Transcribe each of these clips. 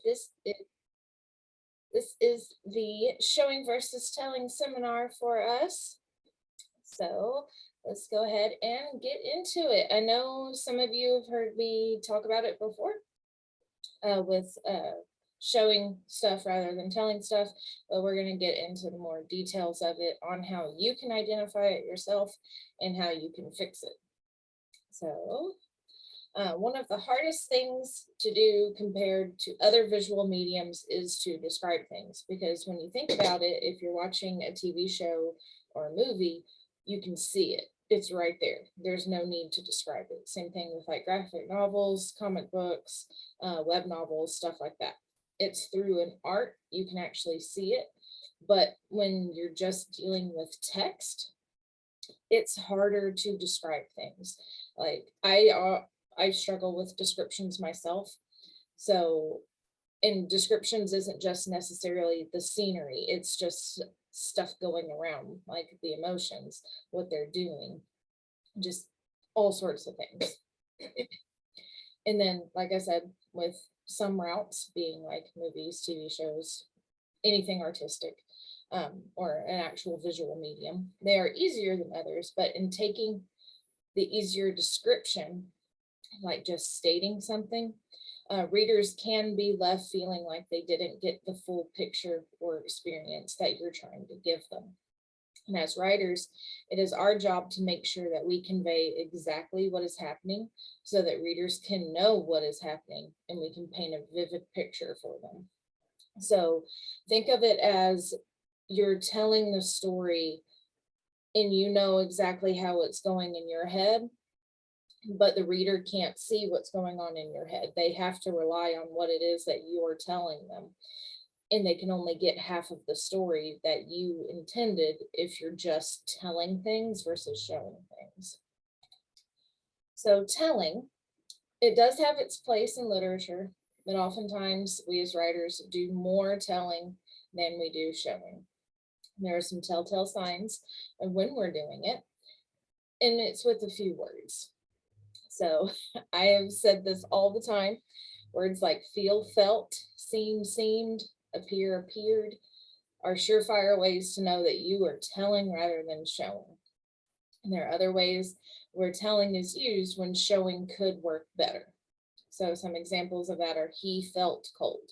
This is the showing versus telling seminar for us. So let's go ahead and get into it. I know some of you have heard me talk about it before with showing stuff rather than telling stuff, but we're going to get into the more details of it on how you can identify it yourself and how you can fix it. So one of the hardest things to do compared to other visual mediums is to describe things, because when you think about it, if you're watching a TV show or a movie, you can see it. It's right there. There's no need to describe it. Same thing with like graphic novels, comic books, web novels, stuff like that. It's through an art, you can actually see it. But when you're just dealing with text, it's harder to describe things. Like I struggle with descriptions myself. So, and descriptions isn't just necessarily the scenery, it's just stuff going around, like the emotions, what they're doing, just all sorts of things. And then, like I said, with some routes being like movies, TV shows, anything artistic, or an actual visual medium, they are easier than others. But in taking the easier description, like just stating something, readers can be left feeling like they didn't get the full picture or experience that you're trying to give them. And as writers, it is our job to make sure that we convey exactly what is happening so that readers can know what is happening and we can paint a vivid picture for them. So think of it as you're telling the story and you know exactly how it's going in your head, but the reader can't see what's going on in your head. They have to rely on what it is that you are telling them. And they can only get half of the story that you intended if you're just telling things versus showing things. So telling, it does have its place in literature, but oftentimes we as writers do more telling than we do showing. There are some telltale signs of when we're doing it, and it's with a few words. So I have said this all the time. Words like feel, felt, seem, seemed, appear, appeared are surefire ways to know that you are telling rather than showing. And there are other ways where telling is used when showing could work better. So some examples of that are he felt cold.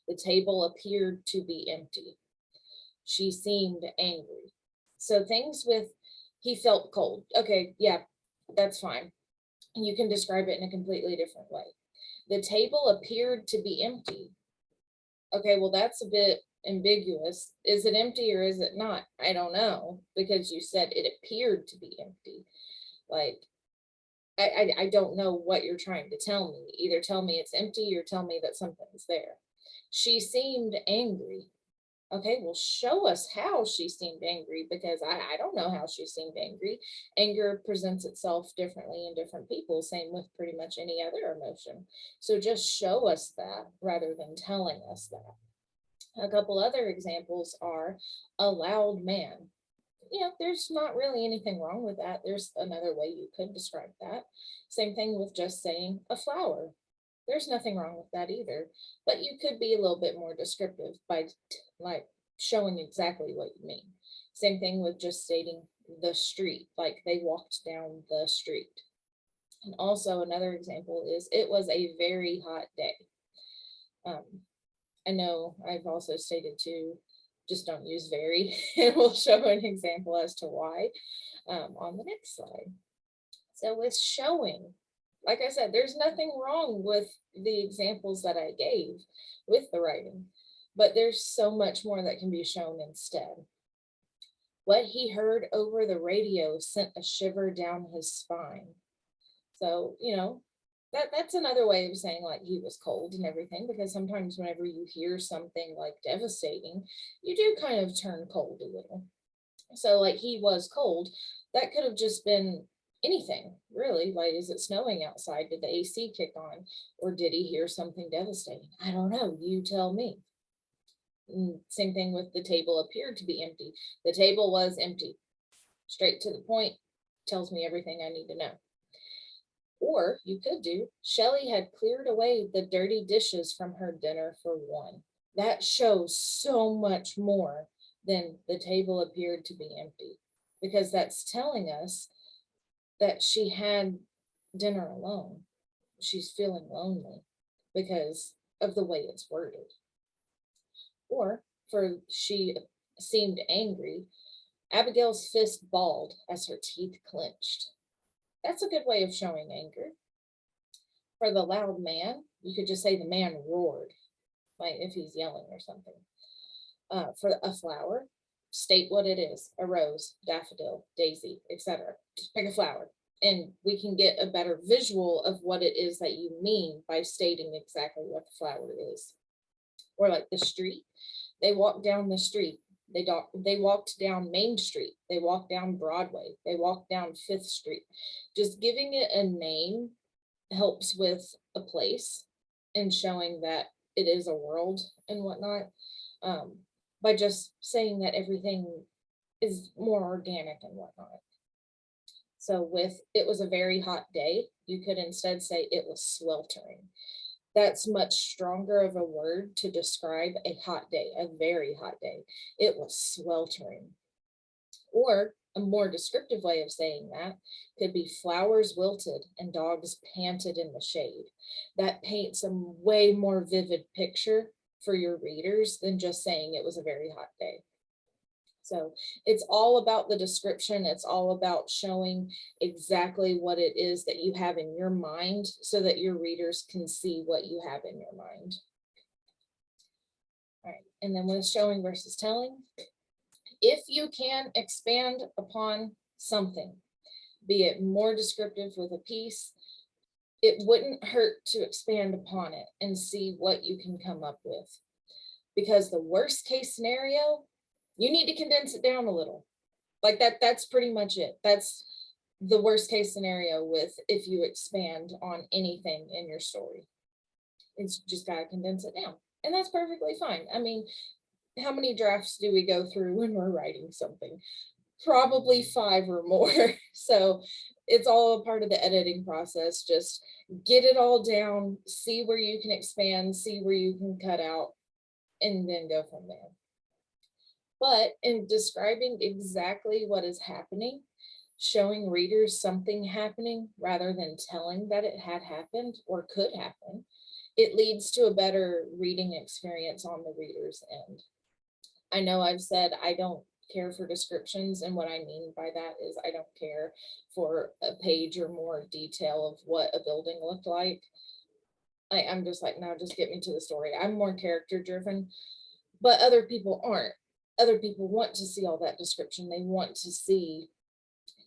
The table appeared to be empty. She seemed angry. So things with he felt cold. Okay, yeah, that's fine. You can describe it in a completely different way. The table appeared to be empty. Okay, well, that's a bit ambiguous. Is it empty or is it not? I don't know, because you said it appeared to be empty. Like, I don't know what you're trying to tell me. Either tell me it's empty or tell me that something's there. She seemed angry. Okay, well, show us how she seemed angry, because I don't know how she seemed angry. Anger presents itself differently in different people, same with pretty much any other emotion. So just show us that rather than telling us that. A couple other examples are a loud man. There's not really anything wrong with that. There's another way you could describe that. Same thing with just saying a flower. There's nothing wrong with that either, but you could be a little bit more descriptive by like showing exactly what you mean. Same thing with just stating the street, like they walked down the street. And also another example is it was a very hot day. Um, I know I've also stated too, just don't use very, and we'll show an example as to why on the next slide. So with showing, like I said, there's nothing wrong with the examples that I gave with the writing, but there's so much more that can be shown instead. What he heard over the radio sent a shiver down his spine. So, that's another way of saying like he was cold and everything, because sometimes whenever you hear something like devastating, you do kind of turn cold a little. So like he was cold, that could have just been anything really. Like, is it snowing outside? Did the AC kick on? Or did he hear something devastating? I don't know. You tell me. Same thing with the table appeared to be empty. The table was empty. Straight to the point, tells me everything I need to know. Or you could do, Shelley had cleared away the dirty dishes from her dinner for one. That shows so much more than the table appeared to be empty, because that's telling us that she had dinner alone. She's feeling lonely because of the way it's worded. Or for she seemed angry, Abigail's fist balled as her teeth clenched. That's a good way of showing anger. For the loud man, you could just say the man roared, like if he's yelling or something. For a flower, state what it is: a rose, daffodil, daisy, etc. Just pick a flower, and we can get a better visual of what it is that you mean by stating exactly what the flower is. Or like the street, they walked down the street. They walked down Main Street. They walked down Broadway. They walked down Fifth Street. Just giving it a name helps with a place and showing that it is a world and whatnot. By just saying that everything is more organic and whatnot. So with it was a very hot day, you could instead say it was sweltering. That's much stronger of a word to describe a hot day, a very hot day. It was sweltering. Or a more descriptive way of saying that could be flowers wilted and dogs panted in the shade. That paints a way more vivid picture for your readers than just saying it was a very hot day. So it's all about the description. It's all about showing exactly what it is that you have in your mind so that your readers can see what you have in your mind. All right, and then with showing versus telling, if you can expand upon something, be it more descriptive with a piece, it wouldn't hurt to expand upon it and see what you can come up with. Because the worst case scenario, you need to condense it down a little. Like that's pretty much it. That's the worst case scenario with if you expand on anything in your story. It's just got to condense it down. And that's perfectly fine. I mean, how many drafts do we go through when we're writing something? Probably 5 or more. So it's all a part of the editing process. Just get it all down, see where you can expand, see where you can cut out, and then go from there. But in describing exactly what is happening, showing readers something happening rather than telling that it had happened or could happen, it leads to a better reading experience on the reader's end. I know I've said I don't care for descriptions, and what I mean by that is I don't care for a page or more detail of what a building looked like. I'm just like, no, just get me to the story. I'm more character driven, but other people aren't. Other people want to see all that description. They want to see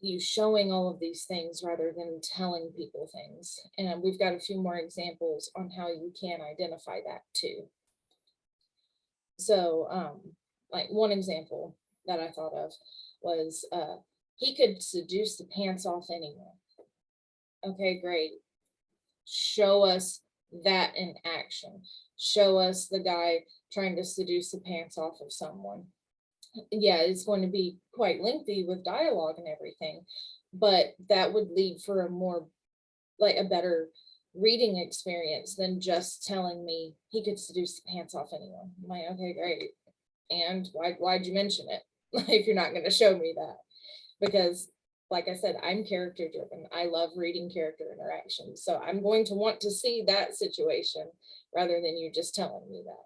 you showing all of these things rather than telling people things. And we've got a few more examples on how you can identify that too. So like one example that I thought of was he could seduce the pants off anyone. Okay, great. Show us that in action. Show us the guy trying to seduce the pants off of someone. Yeah, it's going to be quite lengthy with dialogue and everything, but that would lead for a more, like a better reading experience than just telling me he could seduce the pants off anyone. I'm like, okay, great. And why'd you mention it? If you're not going to show me that? Because like I said, I'm character driven. I love reading character interactions. So I'm going to want to see that situation rather than you just telling me that.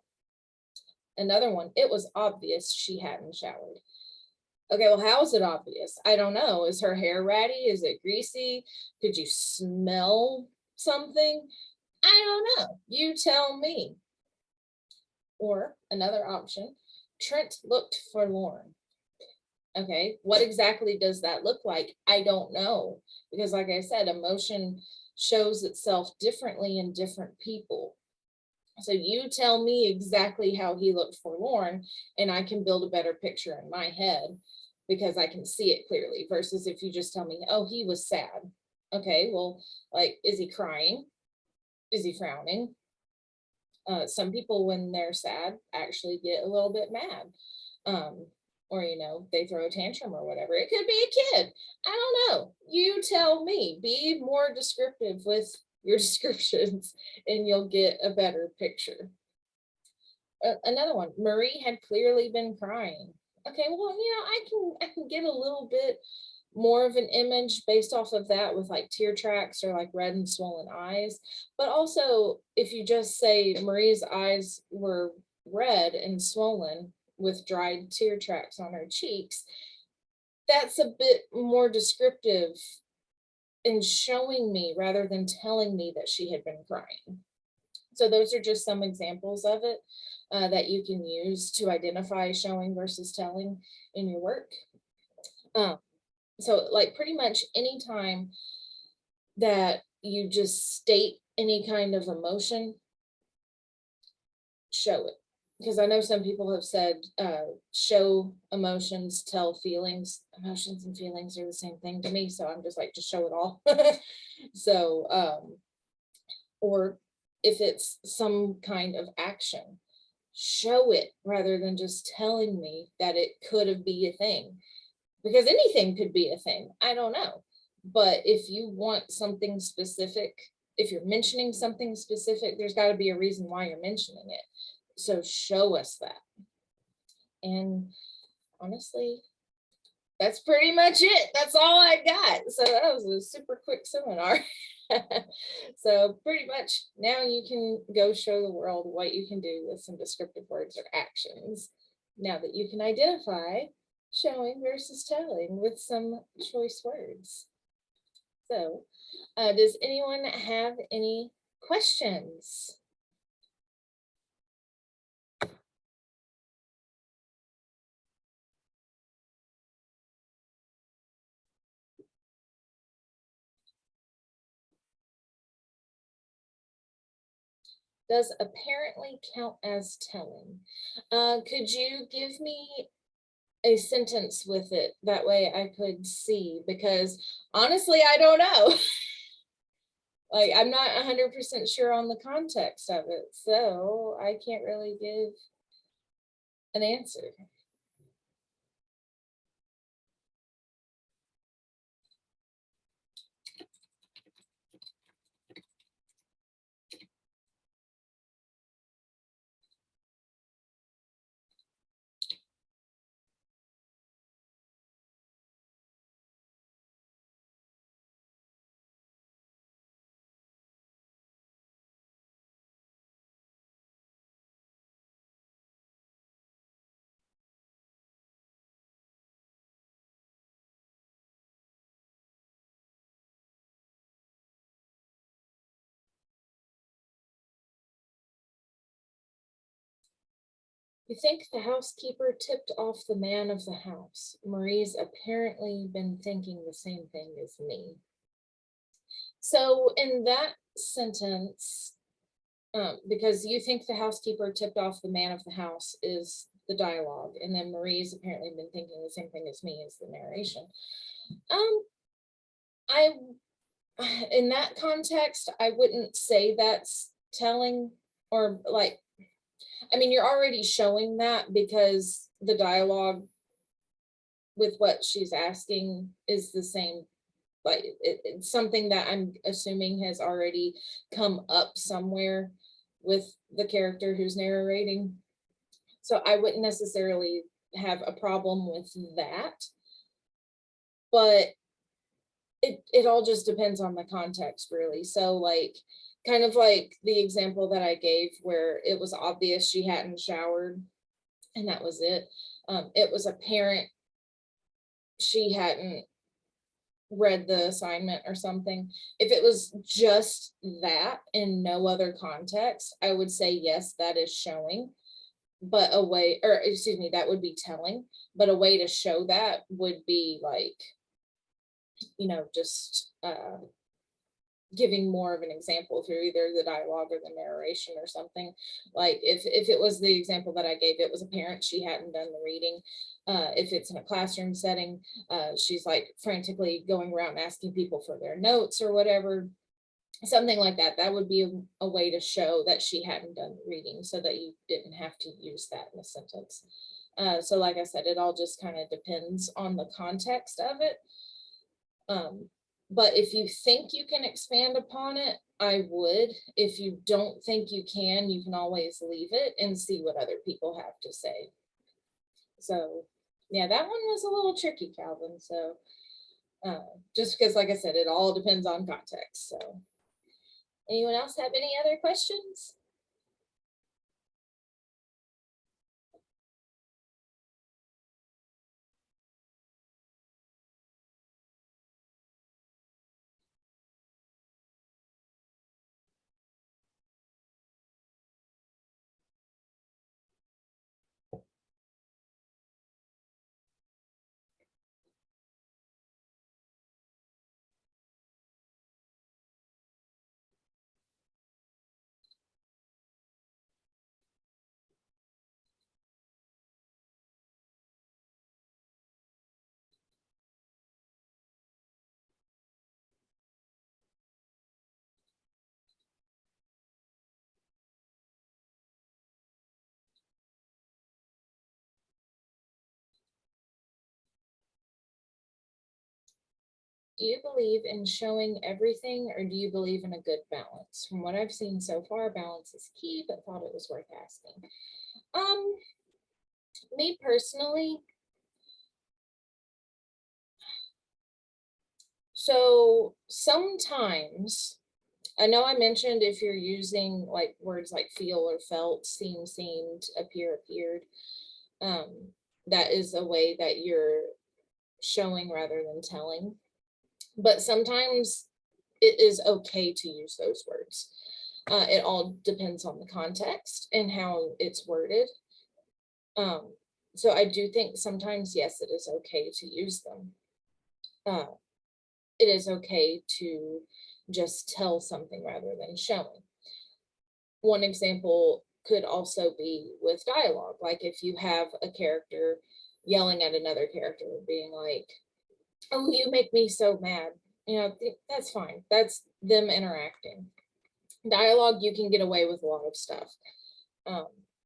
Another one, it was obvious she hadn't showered. Okay, well, how is it obvious? I don't know. Is her hair ratty? Is it greasy? Could you smell something? I don't know. You tell me. Or another option, Trent looked forlorn. Okay, what exactly does that look like? I don't know. Because like I said, emotion shows itself differently in different people. So you tell me exactly how he looked forlorn, and I can build a better picture in my head because I can see it clearly, versus if you just tell me, oh, he was sad. Okay, well, like, is he crying? Is he frowning? Some people, when they're sad, actually get a little bit mad. or, they throw a tantrum or whatever. It could be a kid. I don't know. You tell me. Be more descriptive with your descriptions and you'll get a better picture. Another one, Marie had clearly been crying. Okay, well, I can get a little bit more of an image based off of that with like tear tracks or like red and swollen eyes. But also, if you just say Marie's eyes were red and swollen with dried tear tracks on her cheeks, that's a bit more descriptive in showing me rather than telling me that she had been crying. So those are just some examples of it that you can use to identify showing versus telling in your work. So like pretty much anytime that you just state any kind of emotion, show it. Because I know some people have said, show emotions, tell feelings. Emotions and feelings are the same thing to me. So I'm just like, just show it all. So, or if it's some kind of action, show it rather than just telling me that it could be a thing. Because anything could be a thing. I don't know. But if you want something specific, if you're mentioning something specific, there's got to be a reason why you're mentioning it. So show us that. And honestly, that's pretty much it. That's all I got. So that was a super quick seminar. So pretty much now you can go show the world what you can do with some descriptive words or actions. Now that you can identify showing versus telling with some choice words. So does anyone have any questions? Does apparently count as telling? Could you give me a sentence with it? That way I could see, because honestly, I don't know. Like, I'm not 100% sure on the context of it, so I can't really give an answer. You think the housekeeper tipped off the man of the house. Marie's apparently been thinking the same thing as me. So in that sentence, because you think the housekeeper tipped off the man of the house is the dialogue, and then Marie's apparently been thinking the same thing as me is the narration. I in that context, I wouldn't say that's telling, or like, I mean, you're already showing that because the dialogue with what she's asking is the same. Like it's something that I'm assuming has already come up somewhere with the character who's narrating. So I wouldn't necessarily have a problem with that. But it all just depends on the context, really. So like, kind of like the example that I gave where it was obvious she hadn't showered and that was it. It was apparent she hadn't read the assignment or something. If it was just that and no other context, I would say yes, that is showing. But a way, or excuse me, that would be telling. But a way to show that would be like, just giving more of an example through either the dialogue or the narration or something. Like if it was the example that I gave, it was apparent she hadn't done the reading. If it's in a classroom setting, she's like frantically going around asking people for their notes or whatever, something like that. That would be a way to show that she hadn't done the reading so that you didn't have to use that in a sentence. So like I said, it all just kind of depends on the context of it. But if you think you can expand upon it, I would. If you don't think you can always leave it and see what other people have to say. So yeah, that one was a little tricky, Calvin. So just because, like I said, it all depends on context. So anyone else have any other questions? Do you believe in showing everything, or do you believe in a good balance? From what I've seen so far, balance is key, but thought it was worth asking. Me personally, so sometimes, I know I mentioned if you're using like words like feel or felt, seem, seemed, appear, appeared, that is a way that you're showing rather than telling. But sometimes it is okay to use those words. It all depends on the context and how it's worded. So I do think sometimes, yes, it is okay to use them. It is okay to just tell something rather than showing. One example could also be with dialogue. Like if you have a character yelling at another character, being like, oh, you make me so mad. That's fine. That's them interacting. Dialogue, you can get away with a lot of stuff.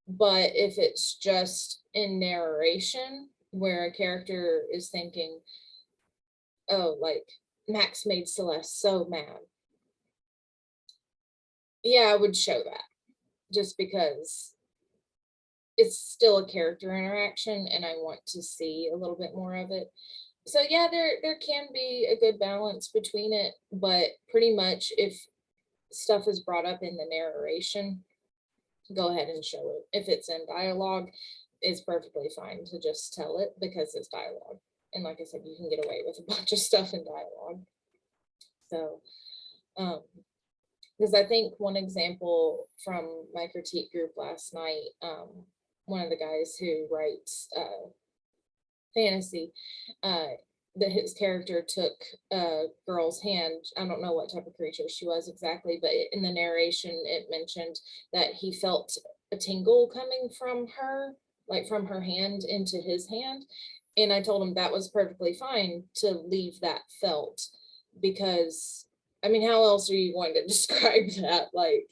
But if it's just in narration where a character is thinking, oh, like Max made Celeste so mad. Yeah, I would show that just because it's still a character interaction and I want to see a little bit more of it. So yeah, there can be a good balance between it, but pretty much if stuff is brought up in the narration, go ahead and show it. If it's in dialogue, it's perfectly fine to just tell it because it's dialogue. And like I said, you can get away with a bunch of stuff in dialogue. So, because I think one example from my critique group last night, one of the guys who writes fantasy, that his character took a girl's hand. I don't know what type of creature she was exactly, but in the narration, it mentioned that he felt a tingle coming from her, like from her hand into his hand. And I told him that was perfectly fine to leave that felt, because I mean, how else are you going to describe that? Like,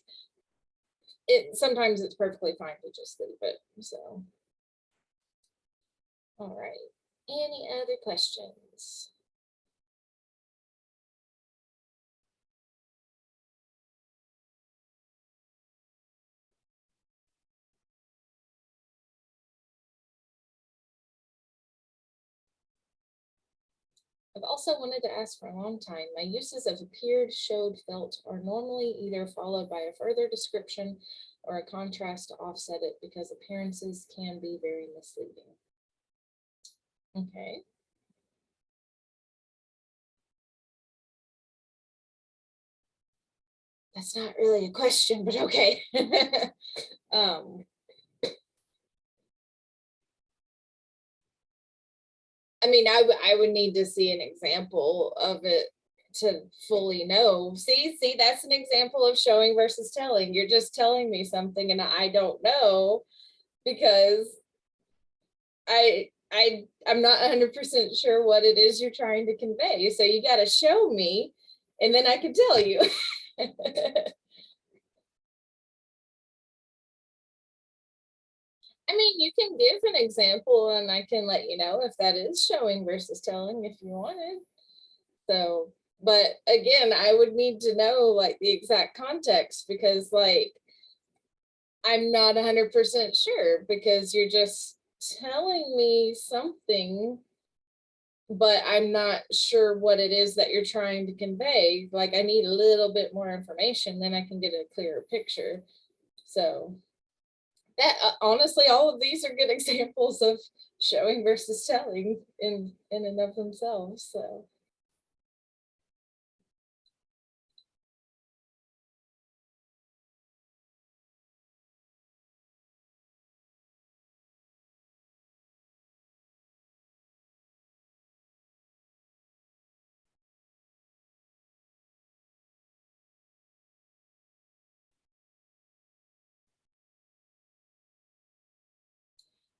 sometimes it's perfectly fine to just leave it. So, all right. Any other questions? I've also wanted to ask for a long time. My uses of appeared, showed, felt are normally either followed by a further description or a contrast to offset it because appearances can be very misleading. Okay. That's not really a question, but okay. um, I mean, I would need to see an example of it to fully know. See, that's an example of showing versus telling. You're just telling me something and I don't know because I'm not 100% sure what it is you're trying to convey. So you got to show me and then I can tell you. I mean, you can give an example and I can let you know if that is showing versus telling if you wanted. So, but again, I would need to know like the exact context because like I'm not 100% sure because you're just telling me something, but I'm not sure what it is that you're trying to convey. Like I need a little bit more information, then I can get a clearer picture. So that honestly, all of these are good examples of showing versus telling in and of themselves. So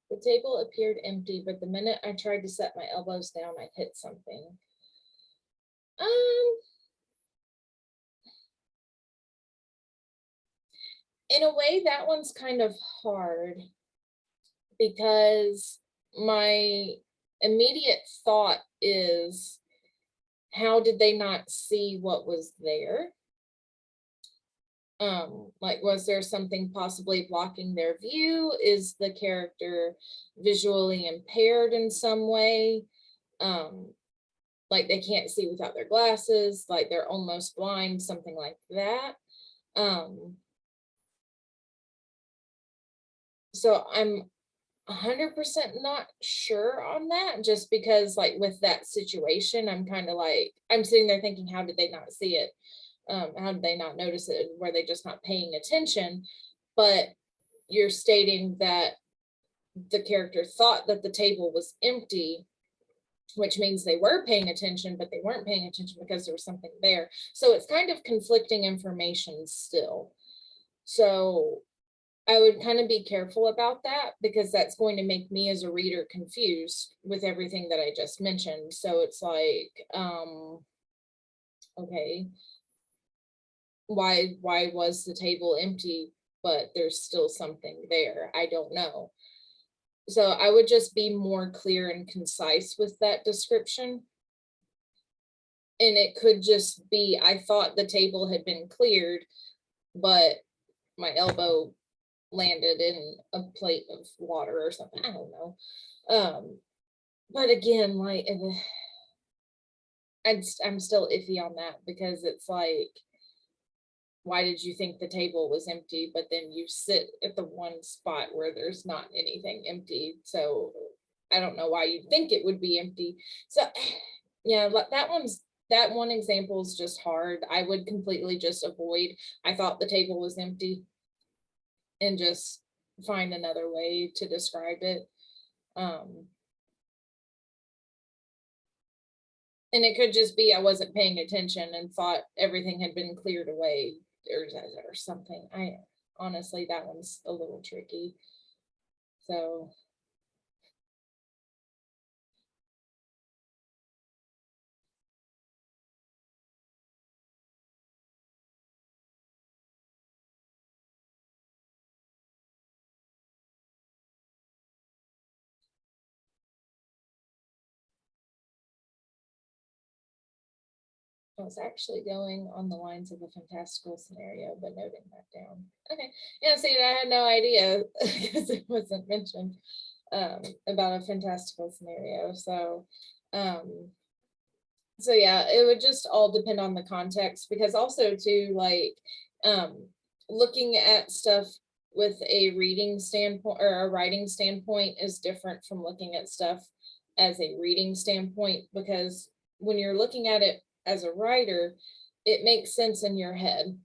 the table appeared empty, but the minute I tried to set my elbows down, I hit something. Um, in a way, that one's kind of hard because my immediate thought is, how did they not see what was there? Like, was there something possibly blocking their view? Is the character visually impaired in some way? Um, like they can't see without their glasses, like they're almost blind, something like that. Um, so I'm 100% not sure on that, just because like with that situation, I'm kind of like, I'm sitting there thinking, how did they not see it? How did they not notice it? Were they just not paying attention? But you're stating that the character thought that the table was empty, which means they were paying attention, but they weren't paying attention because there was something there. So it's kind of conflicting information still. So I would kind of be careful about that because that's going to make me as a reader confused with everything that I just mentioned. So it's like, okay, why was the table empty, but there's still something there? I don't know. So I would just be more clear and concise with that description. And it could just be, I thought the table had been cleared, but my elbow landed in a plate of water or something. I don't know. But again, like I'm still iffy on that because it's like, why did you think the table was empty? But then you sit at the one spot where there's not anything empty. So I don't know why you'd think it would be empty. So yeah, that one example is just hard. I would completely just avoid, I thought the table was empty, and just find another way to describe it. Um, and it could just be I wasn't paying attention and thought everything had been cleared away or something. I honestly, that one's a little tricky. So I was actually going on the lines of a fantastical scenario, but noting that down. Okay. Yeah, see, I had no idea because it wasn't mentioned about a fantastical scenario. Um, so yeah, it would just all depend on the context because also too, like, um, looking at stuff with a reading standpoint or a writing standpoint is different from looking at stuff as a reading standpoint, because when you're looking at it as a writer, it makes sense in your head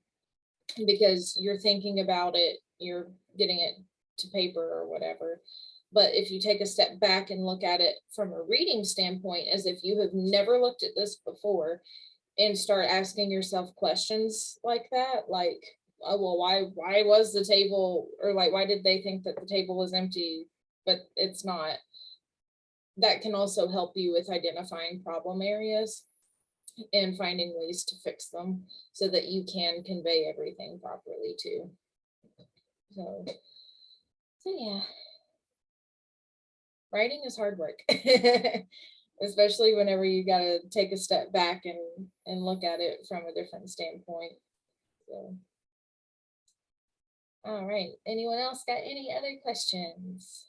because you're thinking about it, you're getting it to paper or whatever. But if you take a step back and look at it from a reading standpoint, as if you have never looked at this before, and start asking yourself questions like that, like, oh, well, why was the table, or like, why did they think that the table was empty, but it's not? That can also help you with identifying problem areas and finding ways to fix them so that you can convey everything properly too. So yeah. writing is hard work. Especially whenever you gotta take a step back and look at it from a different standpoint. So, all right. Anyone else got any other questions?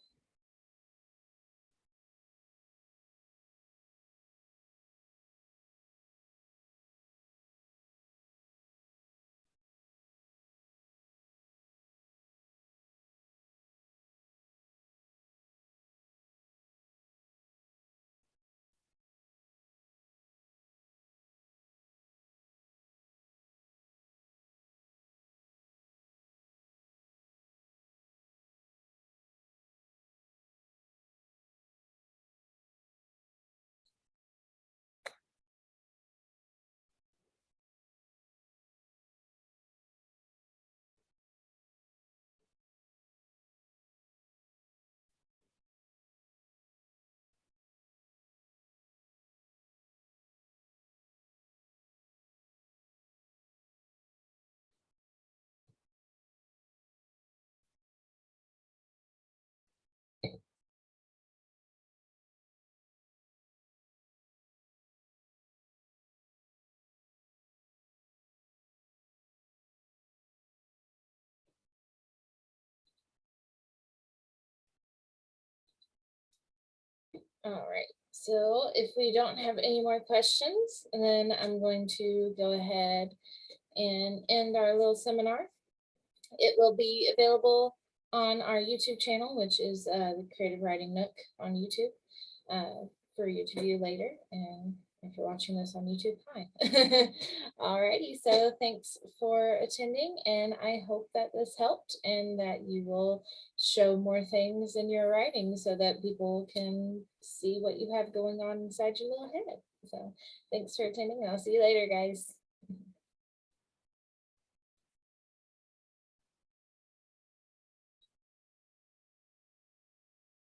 All right. So if we don't have any more questions, then I'm going to go ahead and end our little seminar. It will be available on our YouTube channel, which is the Creative Writing Nook on YouTube, for you to view later. And if you're watching this on YouTube, fine. Alrighty, so thanks for attending, and I hope that this helped and that you will show more things in your writing so that people can see what you have going on inside your little head. So thanks for attending, and I'll see you later, guys.